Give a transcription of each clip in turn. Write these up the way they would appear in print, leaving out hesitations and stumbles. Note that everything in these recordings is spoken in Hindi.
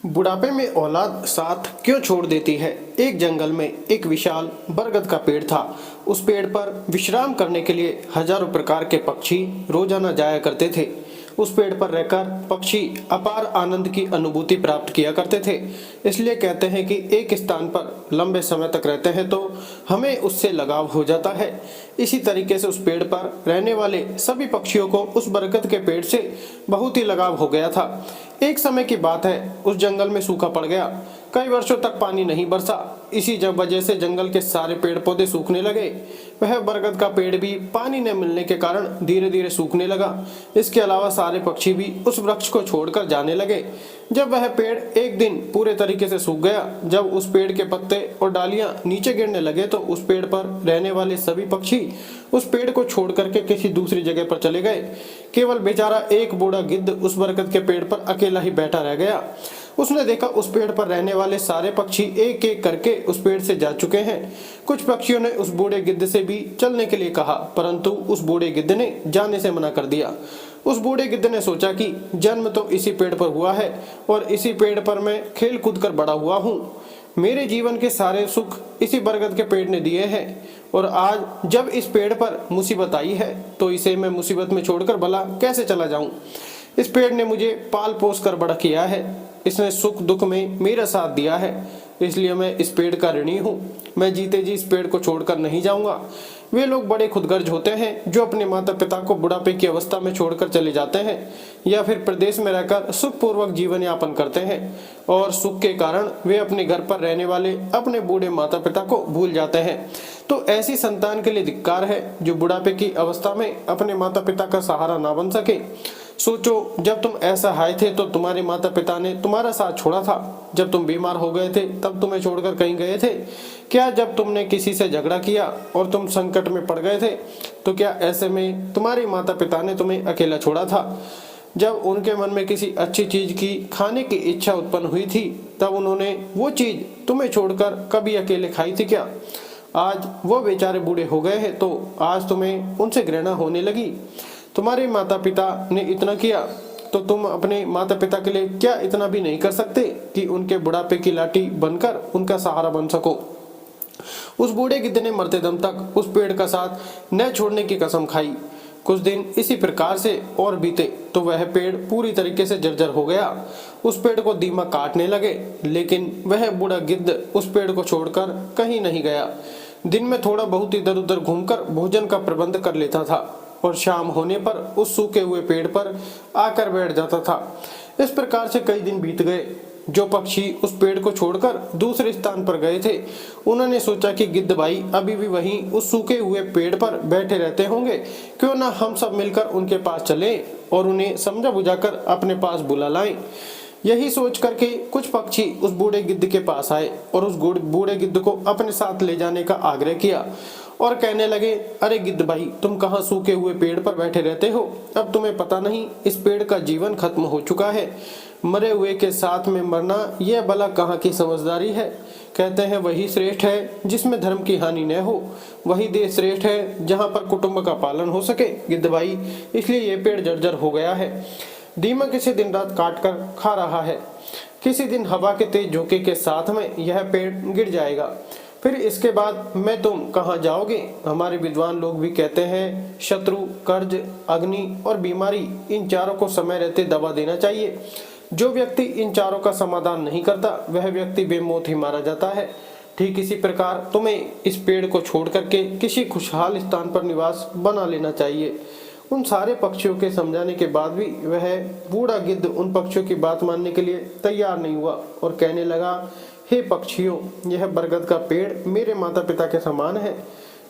बुढ़ापे में औलाद साथ क्यों छोड़ देती है। एक जंगल में एक विशाल बरगद का पेड़ था। उस पेड़ पर विश्राम करने के लिए हजारों प्रकार के पक्षी रोजाना जाया करते थे। उस पेड़ पर रहकर पक्षी अपार आनंद की अनुभूति प्राप्त किया करते थे। इसलिए कहते हैं कि एक स्थान पर लंबे समय तक रहते हैं तो हमें उससे लगाव हो जाता है। इसी तरीके से उस पेड़ पर रहने वाले सभी पक्षियों को उस बरगद के पेड़ से बहुत ही लगाव हो गया था। एक समय की बात है, उस जंगल में सूखा पड़ गया। कई वर्षों तक पानी नहीं बरसा। इसी वजह से जंगल के सारे पेड़ पौधे सूखने लगे। वह बरगद का पेड़ भी पानी न मिलने के कारण धीरे धीरे सूखने लगा। इसके अलावा सारे पक्षी भी उस वृक्ष को छोड़कर जाने लगे। जब वह पेड़ एक दिन पूरे तरीके से सूख गया, जब उस पेड़ के पत्ते और डालियां नीचे गिरने लगे तो उस पेड़ पर रहने वाले सभी पक्षी उस पेड़ को छोड़ करके किसी दूसरी जगह पर चले गए। केवल बेचारा एक बूढ़ा गिद्ध उस बरगद के पेड़ पर अकेला ही बैठा रह गया। उसने देखा उस पेड़ पर रहने वाले सारे पक्षी एक एक करके उस पेड़ से जा चुके हैं। कुछ पक्षियों ने उस बूढ़े गिद्ध से भी चलने के लिए कहा, परंतु उस बूढ़े गिद्ध ने जाने से मना कर दिया। उस बूढ़े गिद्ध ने सोचा कि जन्म तो इसी पेड़ पर हुआ है और इसी पेड़ पर मैं खेल कूद कर बड़ा हुआ हूँ। मेरे जीवन के सारे सुख इसी बरगद के पेड़ ने दिए हैं और आज जब इस पेड़ पर मुसीबत आई है तो इसे मैं मुसीबत में छोड़कर भला कैसे चला जाऊं। इस पेड़ ने मुझे पाल पोस कर बड़ा किया है। इसने सुख दुख में मेरा साथ दिया है, इसलिए मैं इस पेड़ का ऋणी हूँ। मैं जीते जी इस पेड़ को छोड़कर नहीं जाऊंगा। वे लोग बड़े खुदगर्ज होते हैं जो अपने माता पिता को बुढ़ापे की अवस्था में छोड़कर चले जाते हैं या फिर प्रदेश में रहकर सुखपूर्वक जीवन यापन करते हैं और सुख के कारण वे अपने घर पर रहने वाले अपने बूढ़े माता पिता को भूल जाते हैं। तो ऐसी संतान के लिए धिक्कार है जो बुढ़ापे की अवस्था में अपने माता पिता का सहारा ना बन सके। सोचो, जब तुम असहाय थे तो तुम्हारे माता पिता ने तुम्हारा साथ छोड़ा था। जब तुम बीमार हो गए थे तब तुम्हें छोड़कर कहीं गए थे क्या? जब तुमने किसी से झगड़ा किया और तुम संकट में पड़ गए थे तो क्या ऐसे में तुम्हारे माता पिता ने तुम्हें अकेला छोड़ा था? जब उनके मन में किसी अच्छी चीज की खाने की इच्छा उत्पन्न हुई थी तब उन्होंने वो चीज तुम्हें छोड़कर कभी अकेले खाई थी क्या? आज वो बेचारे बूढ़े हो गए हैं तो आज तुम्हें उनसे घृणा होने लगी। तुम्हारे माता पिता ने इतना किया तो तुम अपने माता पिता के लिए क्या इतना भी नहीं कर सकते कि उनके बुढ़ापे की लाठी बनकर उनका सहारा बन सको? उस बूढ़े गिद्ध ने मरते दम तक उस पेड़ का साथ न छोड़ने की कसम खाई। कुछ दिन इसी प्रकार से और बीते तो वह पेड़ पूरी तरीके से जर्जर हो गया। उस पेड़ को दीमक काटने लगे, लेकिन वह बूढ़ा गिद्ध उस पेड़ को छोड़कर कहीं नहीं गया। दिन में थोड़ा बहुत इधर उधर घूमकर भोजन का प्रबंध कर लेता था और शाम होने पर उस सूखे हुए पेड़ पर आकर बैठ जाता था। इस प्रकार से कई दिन बीत गए। जो पक्षी उस पेड़ को छोड़कर दूसरे स्थान पर गए थे उन्होंने सोचा कि गिद्ध भाई अभी भी वहीं उस सूखे हुए पेड़ पर बैठे रहते होंगे, क्यों ना हम सब मिलकर उनके पास चलें और उन्हें समझा बुझाकर अपने पास बुला लाएं। यही सोच करके कुछ पक्षी उस बूढ़े गिद्ध के पास आए और उस बूढ़े गिद्ध को अपने साथ ले जाने का आग्रह किया और कहने लगे, अरे गिद्ध भाई, तुम कहाँ सूखे हुए पेड़ पर बैठे रहते हो? अब तुम्हें पता नहीं इस पेड़ का जीवन खत्म हो चुका है। मरे हुए के साथ में मरना यह भला कहाँ की समझदारी है? कहते हैं वही श्रेष्ठ है जिसमें धर्म की हानि न हो। वही देश श्रेष्ठ है जहाँ पर कुटुंब का पालन हो सके गिद्ध भाई। इसलिए ये पेड़ जर्जर हो गया है। दीमक इसे दिन रात काट कर खा रहा है। किसी दिन हवा के तेज झोंके के साथ में यह पेड़ गिर जाएगा। फिर इसके बाद मैं तुम कहाँ जाओगे? हमारे विद्वान लोग भी कहते हैं शत्रु, कर्ज, अग्नि और बीमारी, इन चारों को समय रहते दबा देना चाहिए। जो व्यक्ति इन चारों का समाधान नहीं करता वह व्यक्ति बेमौत ही मारा जाता है। ठीक इसी प्रकार तुम्हें इस पेड़ को छोड़ करके किसी खुशहाल स्थान पर निवास बना लेना चाहिए। उन सारे पक्षियों के समझाने के बाद भी वह बूढ़ा गिद्ध उन पक्षियों की बात मानने के लिए तैयार नहीं हुआ और कहने लगा, हे पक्षियों, यह बरगद का पेड़ मेरे माता पिता के समान है।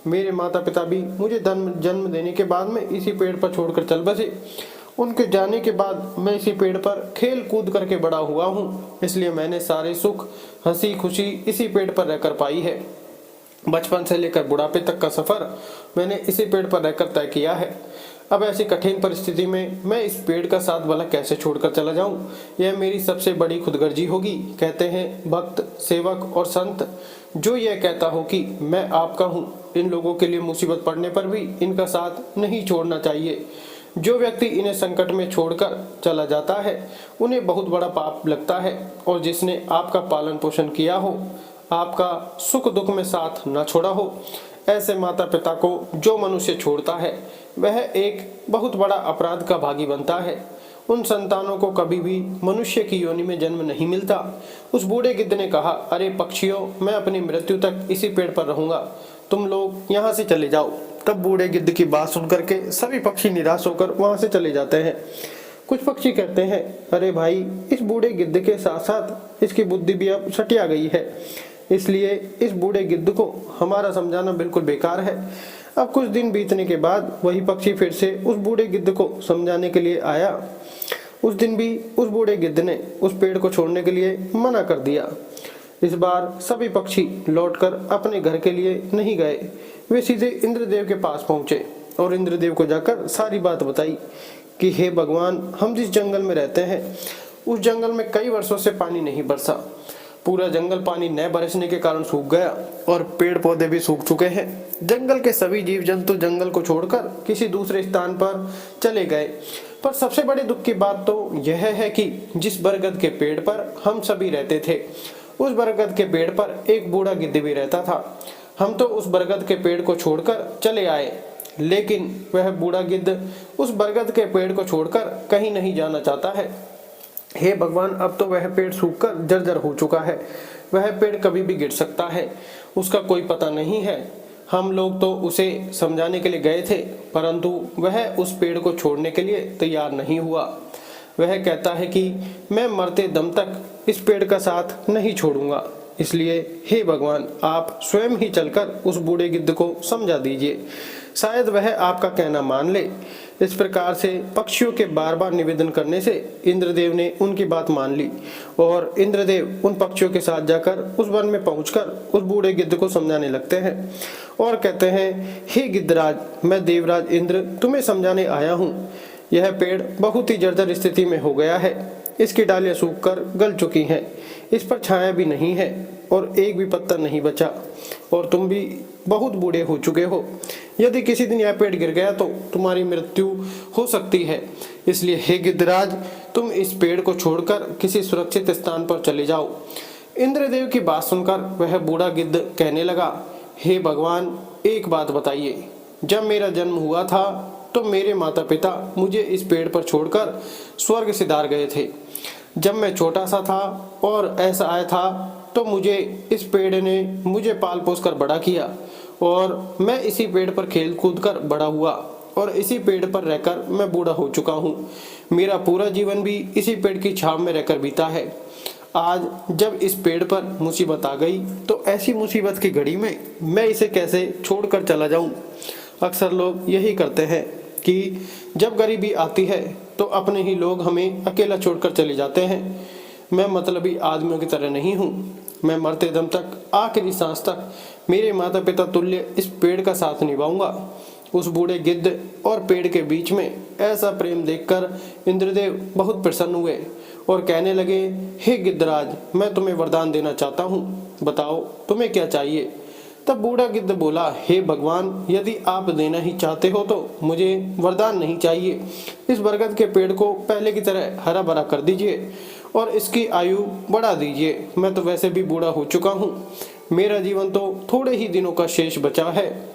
मेरे माता पिता भी मुझे जन्म देने के बाद में इसी पेड़ पर छोड़कर चल बसे। उनके जाने के बाद मैं इसी पेड़ पर खेल कूद करके बड़ा हुआ हूँ, इसलिए मैंने सारे सुख, हंसी खुशी इसी पेड़ पर रहकर पाई है। बचपन से लेकर बुढ़ापे तक का सफर मैंने इसी पेड़ पर रहकर तय किया है। अब ऐसी कठिन परिस्थिति में मैं इस पेड़ का साथ भला कैसे छोड़कर चला जाऊं? यह मेरी सबसे बड़ी खुदगर्जी होगी। कहते हैं भक्त, सेवक और संत, जो यह कहता हो कि मैं आपका हूँ, इन लोगों के लिए मुसीबत पड़ने पर भी इनका साथ नहीं छोड़ना चाहिए। जो व्यक्ति इन्हें संकट में छोड़कर चला जाता है उन्हें बहुत बड़ा पाप लगता है, और जिसने आपका पालन पोषण किया हो, आपका सुख दुख में साथ न छोड़ा हो, ऐसे माता पिता को जो मनुष्य छोड़ता है वह एक बहुत बड़ा अपराध का भागी बनता है। उन संतानों को कभी भी मनुष्य की योनि में जन्म नहीं मिलता। उस बूढ़े गिद्ध ने कहा, अरे पक्षियों, मैं अपनी मृत्यु तक इसी पेड़ पर रहूंगा, तुम लोग यहाँ से चले जाओ। तब बूढ़े गिद्ध की बात सुनकर के सभी पक्षी निराश होकर वहां से चले जाते हैं। कुछ पक्षी कहते हैं, अरे भाई, इस बूढ़े गिद्ध के साथ साथ इसकी बुद्धि भी अब सटिया गई है, इसलिए इस बूढ़े गिद्ध को हमारा समझाना बिल्कुल बेकार है। अब कुछ दिन बीतने के बाद वही पक्षी फिर से उस बूढ़े गिद्ध को समझाने के लिए आया। उस दिन भी उस बूढ़े गिद्ध ने उस पेड़ को छोड़ने के लिए मना कर दिया। इस बार सभी पक्षी लौटकर अपने घर के लिए नहीं गए, वे सीधे इंद्रदेव के पास पहुंचे और इंद्रदेव को जाकर सारी बात बताई कि हे भगवान, हम जिस जंगल में रहते हैं उस जंगल में कई वर्षों से पानी नहीं बरसा। पूरा जंगल पानी न बरसने के कारण सूख गया और पेड़ पौधे भी सूख चुके हैं। जंगल के सभी जीव जंतु जंगल को छोड़कर किसी दूसरे स्थान पर चले गए। पर सबसे बड़ी दुख की बात तो यह है कि जिस बरगद के पेड़ पर हम सभी रहते थे, उस बरगद के पेड़ पर एक बूढ़ा गिद्ध भी रहता था। हम तो उस बरगद के पेड़ को छोड़कर चले आए, लेकिन वह बूढ़ा गिद्ध उस बरगद के पेड़ को छोड़कर कहीं नहीं जाना चाहता है। हे भगवान, अब तो वह पेड़ सूखकर जर्जर हो चुका है, वह पेड़ कभी भी गिर सकता है, उसका कोई पता नहीं है। हम लोग तो उसे समझाने के लिए गए थे, परंतु वह उस पेड़ को छोड़ने के लिए तैयार नहीं हुआ। वह कहता है कि मैं मरते दम तक इस पेड़ का साथ नहीं छोड़ूंगा। इसलिए हे भगवान, आप स्वयं ही चलकर उस बूढ़े गिद्ध को समझा दीजिए, शायद वह आपका कहना मान ले। इस प्रकार से पक्षियों के बार बार निवेदन करने से इंद्रदेव ने उनकी बात मान ली और इंद्रदेव उन पक्षियों के साथ जाकर उस वन में पहुंचकर उस बूढ़े गिद्ध को समझाने लगते हैं और कहते हैं, हे गिद्धराज, मैं देवराज इंद्र तुम्हें समझाने आया हूँ। यह पेड़ बहुत ही जर्जर स्थिति में हो गया है, इसकी डालियां सूखकर गल चुकी हैं, इस पर छाया भी नहीं है और एक भी पत्ता नहीं बचा, और तुम भी बहुत बूढ़े हो चुके हो। यदि किसी दिन यह पेड़ गिर गया तो तुम्हारी मृत्यु हो सकती है। इसलिए हे गिद्धराज, तुम इस पेड़ को छोड़कर किसी सुरक्षित स्थान पर चले जाओ। इंद्रदेव की बात सुनकर वह बूढ़ा गिद्ध कहने लगा, हे भगवान, एक बात बताइए, जब मेरा जन्म हुआ था तो मेरे माता पिता मुझे इस पेड़ पर छोड़कर स्वर्ग सिधार गए थे। जब मैं छोटा सा था और ऐसा आया था तो मुझे इस पेड़ ने मुझे पाल पोस कर बड़ा किया और मैं इसी पेड़ पर खेल कूद कर बड़ा हुआ और इसी पेड़ पर रहकर मैं बूढ़ा हो चुका हूँ। मेरा पूरा जीवन भी इसी पेड़ की छांव में रहकर बीता है। आज जब इस पेड़ पर मुसीबत आ गई तो ऐसी मुसीबत की घड़ी में मैं इसे कैसे छोड़कर चला जाऊं। अक्सर लोग यही करते हैं कि जब गरीबी आती है तो अपने ही लोग हमें अकेला छोड़कर चले जाते हैं। मैं मतलबी आदमियों की तरह नहीं हूँ। मैं मरते दम तक, आखिरी सांस तक मेरे माता पिता तुल्य इस पेड़ का साथ निभाऊंगा। उस बूढ़े गिद्ध और पेड़ के बीच में ऐसा प्रेम देखकर इंद्रदेव बहुत प्रसन्न हुए और कहने लगे, हे गिद्धराज, मैं तुम्हें वरदान देना चाहता हूँ, बताओ तुम्हें क्या चाहिए। तब बूढ़ा गिद्ध बोला, हे भगवान, यदि आप देना ही चाहते हो तो मुझे वरदान नहीं चाहिए। इस बरगद के पेड़ को पहले की तरह हरा भरा कर दीजिए और इसकी आयु बढ़ा दीजिए। मैं तो वैसे भी बूढ़ा हो चुका हूँ, मेरा जीवन तो थोड़े ही दिनों का शेष बचा है।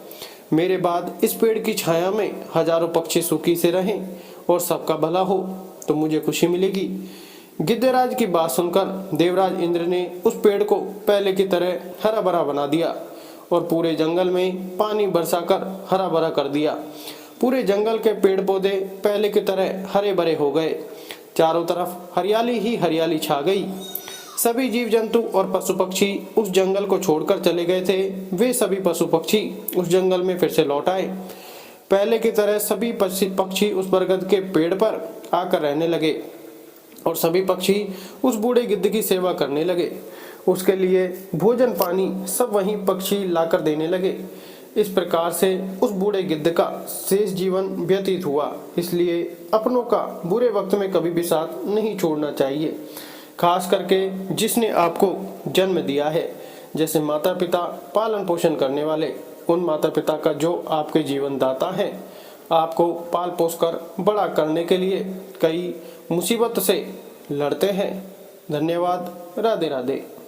मेरे बाद इस पेड़ की छाया में हजारों पक्षी सुखी से रहें और सबका भला हो तो मुझे खुशी मिलेगी। गिद्धराज की बात सुनकर देवराज इंद्र ने उस पेड़ को पहले की तरह हरा भरा बना दिया और पूरे जंगल में पानी बरसाकर हरा भरा कर दिया। पूरे जंगल के पेड़ पौधे पहले की तरह हरे भरे हो गए। चारों तरफ हरियाली ही हरियाली छा गई। सभी जीव जंतु और पशु पक्षी उस जंगल को छोड़कर चले गए थे, वे सभी पशु पक्षी उस जंगल में फिर से लौट आए। पहले की तरह सभी पक्षी उस बरगद के पेड़ पर आकर रहने लगे और सभी पक्षी उस बूढ़े गिद्ध की सेवा करने लगे। उसके लिए भोजन पानी सब वहीं पक्षी लाकर देने लगे। इस प्रकार से उस बूढ़े गिद्ध का शेष जीवन व्यतीत हुआ। इसलिए अपनों का बुरे वक्त में कभी भी साथ नहीं छोड़ना चाहिए, खास करके जिसने आपको जन्म दिया है। जैसे माता पिता पालन पोषण करने वाले, उन माता पिता का जो आपके जीवन दाता है, आपको पाल पोस कर बड़ा करने के लिए कई मुसीबत से लड़ते हैं। धन्यवाद। राधे राधे।